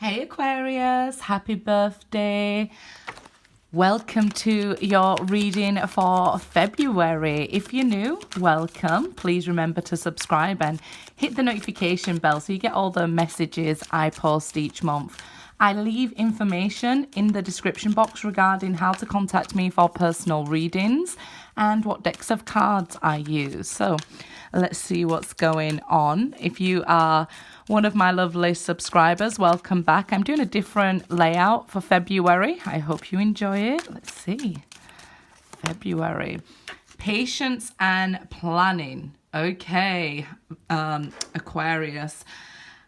Hey Aquarius, happy birthday. Welcome to your reading for February. If you're new, welcome. Please remember to subscribe and hit the notification bell so you get all the messages I post each month. I leave information in the description box regarding how to contact me for personal readings and what decks of cards I use. So let's see what's going on. If you are one of my lovely subscribers, welcome back. I'm doing a different layout for February. I hope you enjoy it. Let's see. February. Patience and planning. Okay, Aquarius.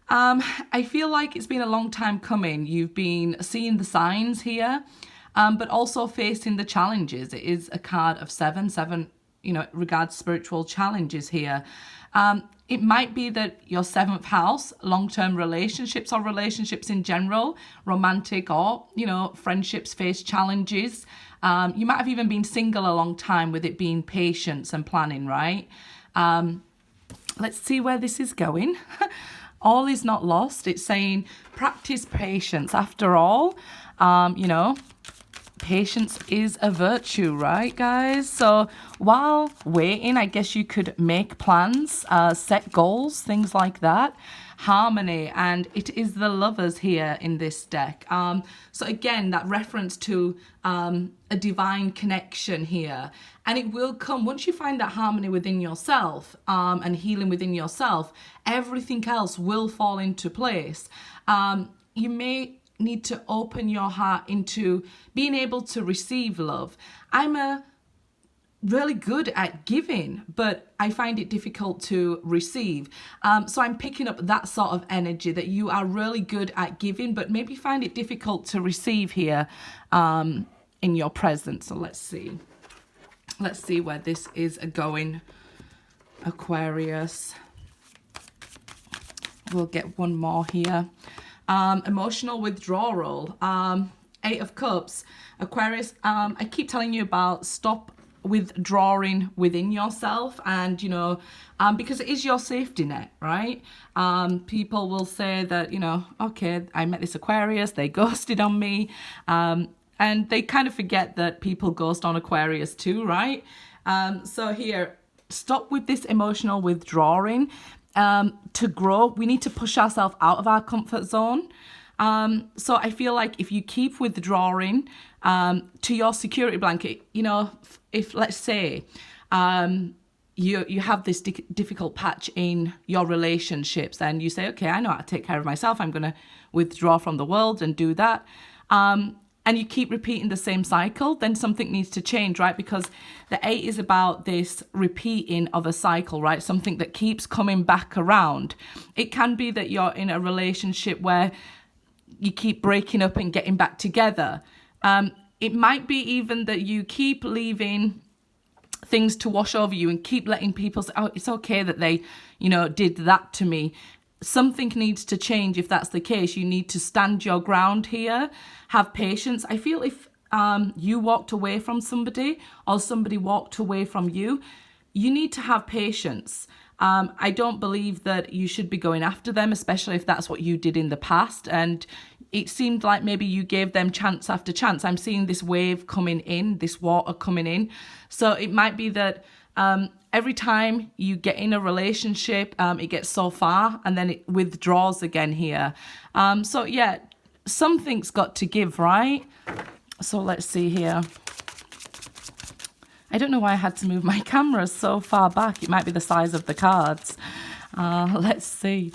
I feel like it's been a long time coming. You've been seeing the signs here, but also facing the challenges. It is a card of seven, regards spiritual challenges here. It might be that your seventh house, long-term relationships or relationships in general, romantic or, friendships face challenges. You might have even been single a long time with it being patience and planning, right? Let's see where this is going. All is not lost. It's saying practice patience. After all, patience is a virtue, right, guys? So while waiting, I guess you could make plans, set goals, things like that. Harmony, and it is the Lovers here in this deck. So again, that reference to a divine connection here. And it will come once you find that harmony within yourself and healing within yourself, everything else will fall into place. You may need to open your heart into being able to receive love. I'm really good at giving, but I find it difficult to receive. So I'm picking up that sort of energy that you are really good at giving, but maybe find it difficult to receive here in your presence. So let's see. Let's see where this is going, Aquarius. We'll get one more here. Emotional withdrawal. Eight of Cups. Aquarius, I keep telling you about stop withdrawing within yourself, and because it is your safety net, right? People will say that, okay, I met this Aquarius, they ghosted on me, and they kind of forget that people ghost on Aquarius too, right? So here, stop with this emotional withdrawing. To grow, we need to push ourselves out of our comfort zone. So I feel like if you keep withdrawing to your security blanket, if let's say you have this difficult patch in your relationships, and you say, okay, I know how to take care of myself, I'm going to withdraw from the world and do that. And you keep repeating the same cycle, then something needs to change, right? Because the 8 is about this repeating of a cycle, right? Something that keeps coming back around. It can be that you're in a relationship where you keep breaking up and getting back together. It might be even that you keep leaving things to wash over you and keep letting people say, oh, it's okay that they, did that to me. Something needs to change. If that's the case, you need to stand your ground here, have patience. I feel if you walked away from somebody or somebody walked away from you, you need to have patience. I don't believe that you should be going after them, especially if that's what you did in the past. And it seemed like maybe you gave them chance after chance. I'm seeing this wave coming in, this water coming in. So it might be that every time you get in a relationship, it gets so far and then it withdraws again here. So yeah, something's got to give, right? So let's see here. I don't know why I had to move my camera so far back. It might be the size of the cards. Let's see.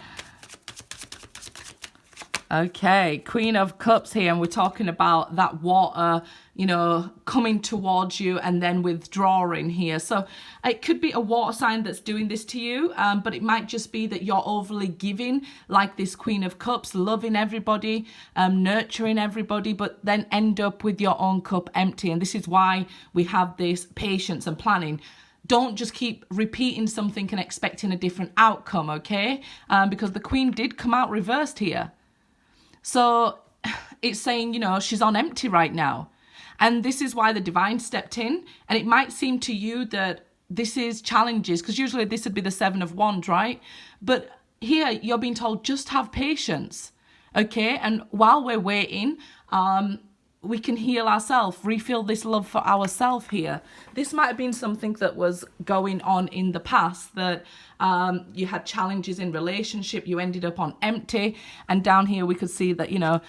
Okay, Queen of Cups here, and we're talking about that water, coming towards you and then withdrawing here. So it could be a water sign that's doing this to you, but it might just be that you're overly giving, like this Queen of Cups, loving everybody, nurturing everybody, but then end up with your own cup empty. And this is why we have this patience and planning. Don't just keep repeating something and expecting a different outcome, okay? Because the Queen did come out reversed here. So it's saying, she's on empty right now. And this is why the divine stepped in. And it might seem to you that this is challenges, because usually this would be the 7 of Wands, right? But here you're being told, just have patience. Okay, and while we're waiting, we can heal ourselves, refill this love for ourselves here. This might have been something that was going on in the past, that you had challenges in relationship, you ended up on empty, and down here we could see that, you know,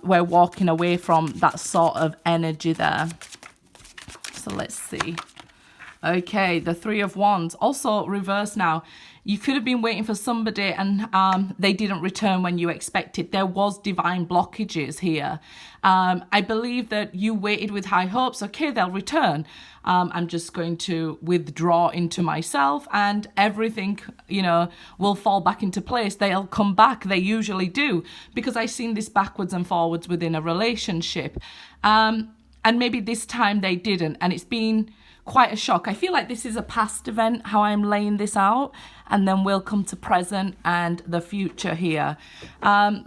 we're walking away from that sort of energy there. So let's see. Okay, the Three of Wands, also reverse now. You could have been waiting for somebody and they didn't return when you expected. There was divine blockages here. I believe that you waited with high hopes. Okay, they'll return. I'm just going to withdraw into myself and everything, you know, will fall back into place. They'll come back. They usually do, because I've seen this backwards and forwards within a relationship. And maybe this time they didn't. And it's been quite a shock. I feel like this is a past event, how I'm laying this out, and then we'll come to present and the future here.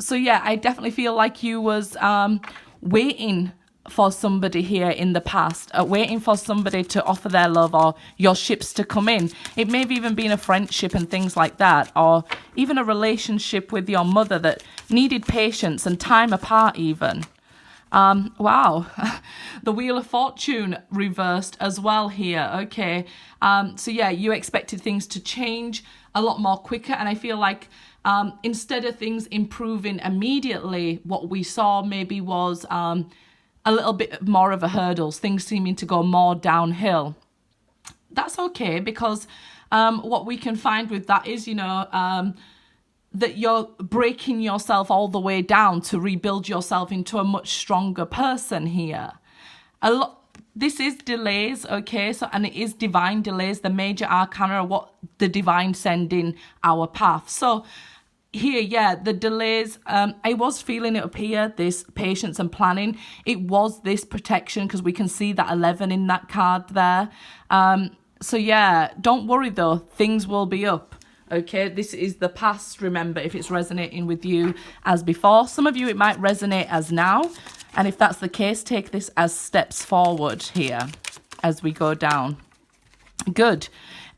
So yeah, I definitely feel like you was waiting for somebody here in the past, waiting for somebody to offer their love or your ships to come in. It may have even been a friendship and things like that, or even a relationship with your mother that needed patience and time apart even. Wow, the Wheel of Fortune reversed as well here. Okay, so yeah, you expected things to change a lot more quicker, and I feel like instead of things improving immediately, what we saw maybe was a little bit more of a hurdles, things seeming to go more downhill. That's okay, because what we can find with that is, you know, that you're breaking yourself all the way down to rebuild yourself into a much stronger person here. This is delays, okay, so, and it is divine delays. The major arcana are what the divine send in our path. So here, yeah, the delays, I was feeling it up here, this patience and planning. It was this protection, because we can see that 11 in that card there. So yeah, don't worry though, things will be up. Okay, this is the past, remember, if it's resonating with you as before. Some of you, it might resonate as now. And if that's the case, take this as steps forward here as we go down. Good.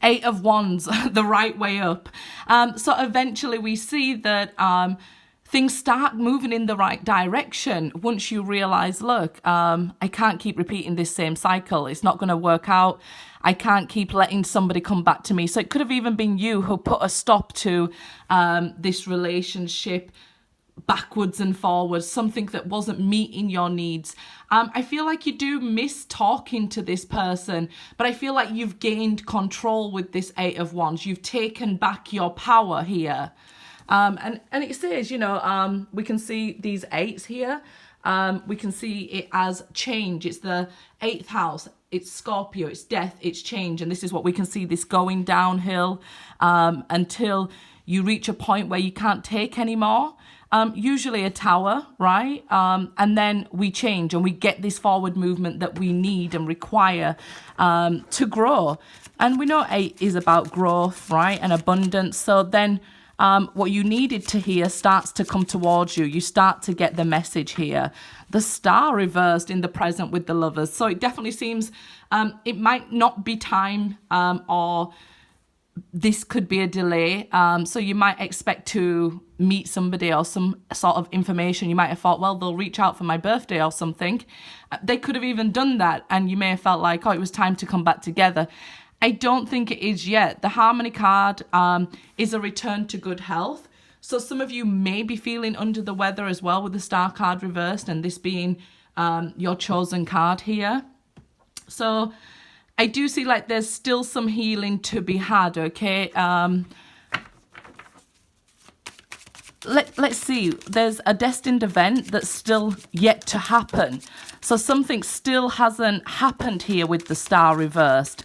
Eight of Wands, the right way up. So eventually we see that things start moving in the right direction once you realize, look, I can't keep repeating this same cycle. It's not going to work out. I can't keep letting somebody come back to me. So it could have even been you who put a stop to this relationship, backwards and forwards, something that wasn't meeting your needs. I feel like you do miss talking to this person, but I feel like you've gained control with this Eight of Wands. You've taken back your power here. And it says, you know, we can see these eights here. We can see it as change. It's the 8th house. It's Scorpio. It's death. It's change. And this is what we can see, this going downhill until you reach a point where you can't take anymore. Usually a tower, right? And then we change and we get this forward movement that we need and require to grow. And we know 8 is about growth, right? And abundance. So then what you needed to hear starts to come towards you. You start to get the message here. The Star reversed in the present with the Lovers. So it definitely seems it might not be time or this could be a delay. So you might expect to meet somebody or some sort of information. You might have thought, well, they'll reach out for my birthday or something. They could have even done that. And you may have felt like, oh, it was time to come back together. I don't think it is yet. The Harmony card is a return to good health. So some of you may be feeling under the weather as well with the Star card reversed and this being your chosen card here. So I do see like there's still some healing to be had, okay? Let's see. There's a destined event that's still yet to happen. So something still hasn't happened here with the Star reversed.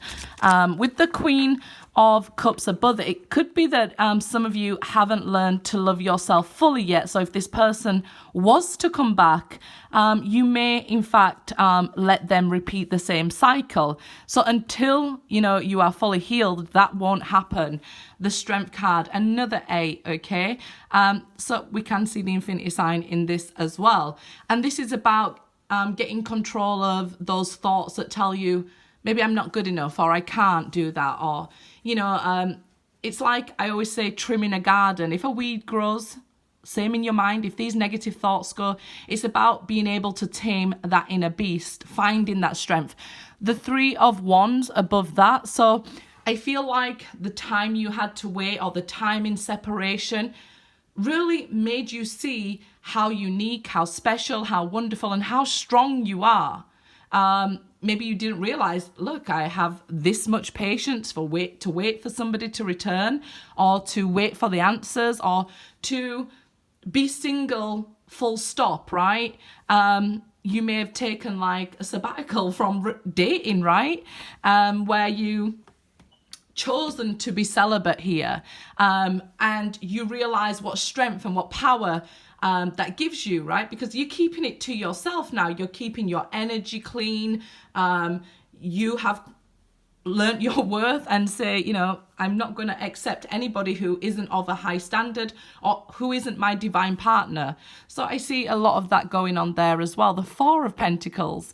With the Queen of Cups above it, it could be that some of you haven't learned to love yourself fully yet. So if this person was to come back, you may in fact let them repeat the same cycle. So until you are fully healed, that won't happen. The Strength card, another 8, okay? So we can see the Infinity sign in this as well. And this is about getting control of those thoughts that tell you, maybe I'm not good enough, or I can't do that, or, it's like I always say, trimming a garden. If a weed grows Same in your mind. If these negative thoughts go, it's about being able to tame that inner beast, finding that strength. The 3 of Wands above that. So I feel like the time you had to wait, or the time in separation, really made you see how unique, how special, how wonderful, and how strong you are. Maybe you didn't realize, look, I have this much patience to wait for somebody to return, or to wait for the answers, or to be single full stop, right? You may have taken like a sabbatical from dating, right? Where you chosen to be celibate here, and you realize what strength and what power that gives you, right? Because you're keeping it to yourself now. You're keeping your energy clean. You have learnt your worth and say, you know, I'm not going to accept anybody who isn't of a high standard or who isn't my divine partner. So I see a lot of that going on there as well. The 4 of Pentacles.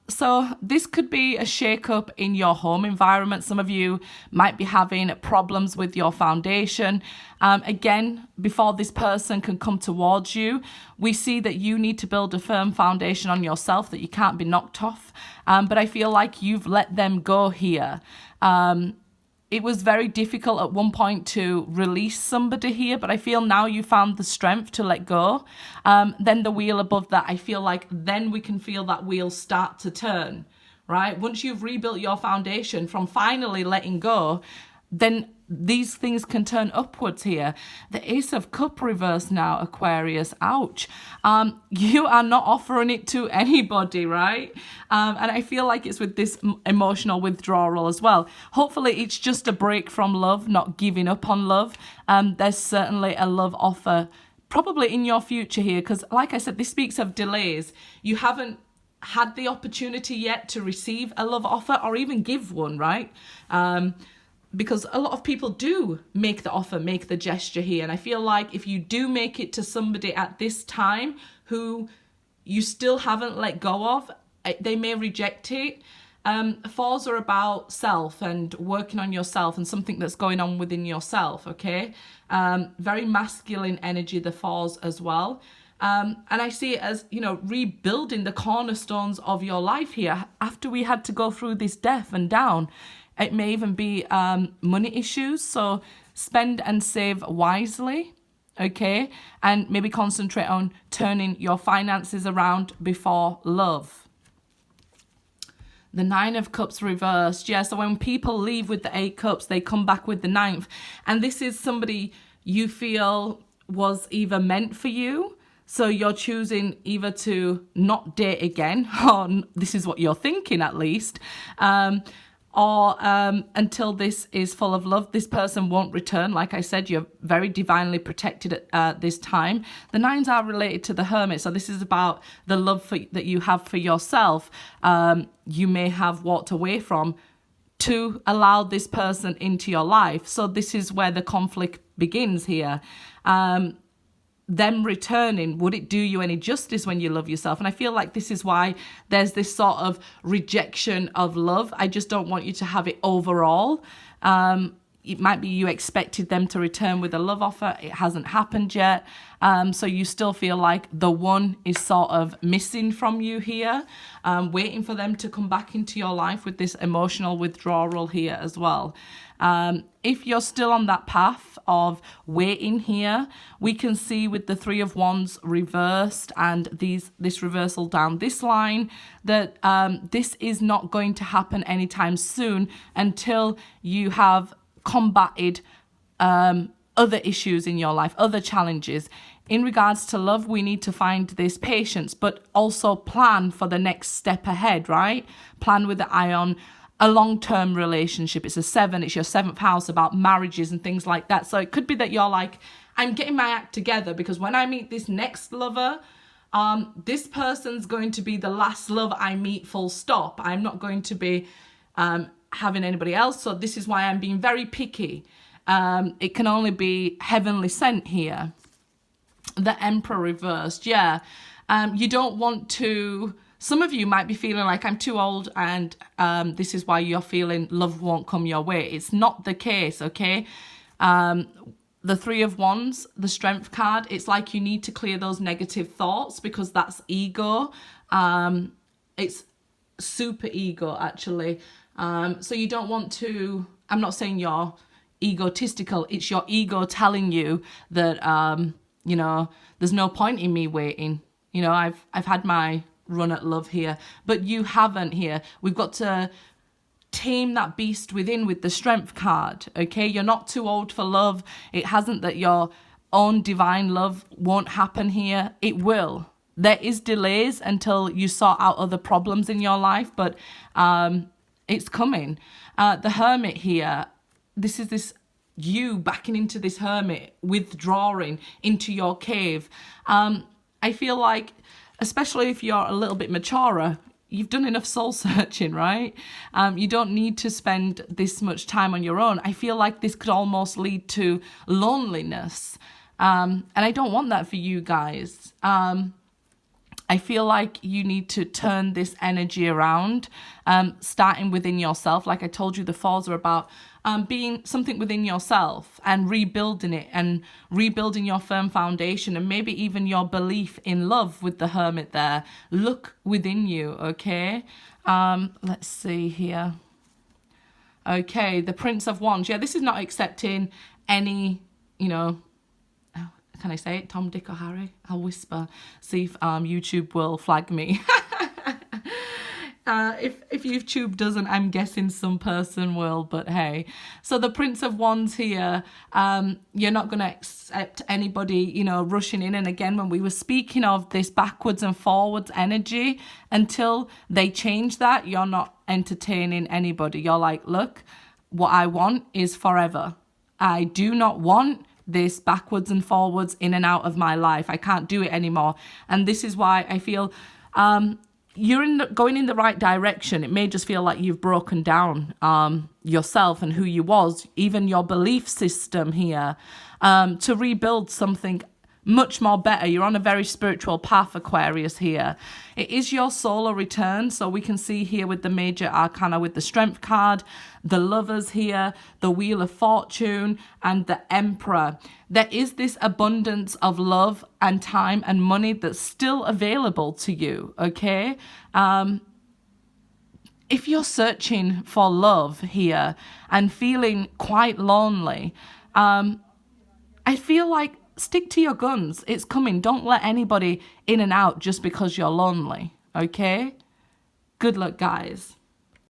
So this could be a shake-up in your home environment. Some of you might be having problems with your foundation. Again, before this person can come towards you, we see that you need to build a firm foundation on yourself, that you can't be knocked off. But I feel like you've let them go here. It was very difficult at one point to release somebody here, but I feel now you found the strength to let go. Then the wheel above that, I feel like then we can feel that wheel start to turn, right? Once you've rebuilt your foundation from finally letting go, then these things can turn upwards here. The Ace of Cup reverse now, Aquarius. Ouch. You are not offering it to anybody, right? And I feel like it's with this emotional withdrawal as well. Hopefully it's just a break from love, not giving up on love. There's certainly a love offer probably in your future here, because like I said, this speaks of delays. You haven't had the opportunity yet to receive a love offer or even give one, right? Because a lot of people do make the offer, make the gesture here. And I feel like if you do make it to somebody at this time who you still haven't let go of, they may reject it. 4s are about self and working on yourself and something that's going on within yourself, okay? Very masculine energy, the 4s as well. And I see it as, you know, rebuilding the cornerstones of your life here after we had to go through this death and down. It may even be money issues, so spend and save wisely, okay? And maybe concentrate on turning your finances around before love. The 9 of Cups reversed. Yeah, so when people leave with the 8 Cups, they come back with the 9th. And this is somebody you feel was either meant for you, so you're choosing either to not date again, or this is what you're thinking at least, or until this is full of love, this person won't return. Like I said, you're very divinely protected at this time. The 9s are related to the Hermit, so this is about the love that you have for yourself. You may have walked away from to allow this person into your life. So this is where the conflict begins here. Them returning, would it do you any justice when you love yourself? And I feel like this is why there's this sort of rejection of love. I just don't want you to have it overall. It might be you expected them to return with a love offer. It hasn't happened yet. So you still feel like the one is sort of missing from you here, waiting for them to come back into your life with this emotional withdrawal here as well. If you're still on that path of waiting here, we can see with the 3 of Wands reversed and this reversal down this line that this is not going to happen anytime soon until you have combated other issues in your life, other challenges. In regards to love, we need to find this patience, but also plan for the next step ahead, right? Plan with the eye on a long-term relationship. It's a 7, it's your 7th house, about marriages and things like that. So it could be that you're like, I'm getting my act together because when I meet this next lover, this person's going to be the last love I meet, full stop. I'm not going to be having anybody else. So this is why I'm being very picky. It can only be heavenly sent here. The Emperor reversed, yeah. You don't want to... Some of you might be feeling like I'm too old and this is why you're feeling love won't come your way. It's not the case, okay? the Three of Wands, the Strength card, it's like you need to clear those negative thoughts because that's ego. It's super ego, actually. So you don't want to, I'm not saying you're egotistical, it's your ego telling you that, you know, there's no point in me waiting. You know, I've had my run at love here, but you haven't here. We've got to tame that beast within with the Strength card, okay? You're not too old for love. It hasn't that your own divine love won't happen here. It will. There is delays until you sort out other problems in your life, but it's coming. The Hermit here, this is this you backing into this Hermit, withdrawing into your cave. I feel like, especially if you're a little bit maturer, you've done enough soul searching, right? You don't need to spend this much time on your own. I feel like this could almost lead to loneliness. And I don't want that for you guys. I feel like you need to turn this energy around, starting within yourself. Like I told you, the Fours are about being something within yourself and rebuilding it and rebuilding your firm foundation and maybe even your belief in love with the Hermit there. Look within you, okay? Let's see here. Okay, the Prince of Wands. Yeah, this is not accepting any, you know, can I say it? Tom, Dick or Harry? I'll whisper. See if YouTube will flag me. If YouTube doesn't, I'm guessing some person will, but hey. So the Prince of Wands here, you're not going to accept anybody, you know, rushing in. And again, when we were speaking of this backwards and forwards energy, until they change that, you're not entertaining anybody. You're like, look, what I want is forever. I do not want this backwards and forwards in and out of my life. I can't do it anymore. And this is why I feel you're going in the right direction. It may just feel like you've broken down yourself and who you was, even your belief system here, to rebuild something much more better. You're on a very spiritual path, Aquarius, here. It is your solar return. So we can see here with the major arcana with the Strength card, the Lovers here, the Wheel of Fortune, and the Emperor. There is this abundance of love and time and money that's still available to you, okay? If you're searching for love here and feeling quite lonely, I feel like stick to your guns. It's coming. Don't let anybody in and out just because you're lonely, okay? Good luck, guys.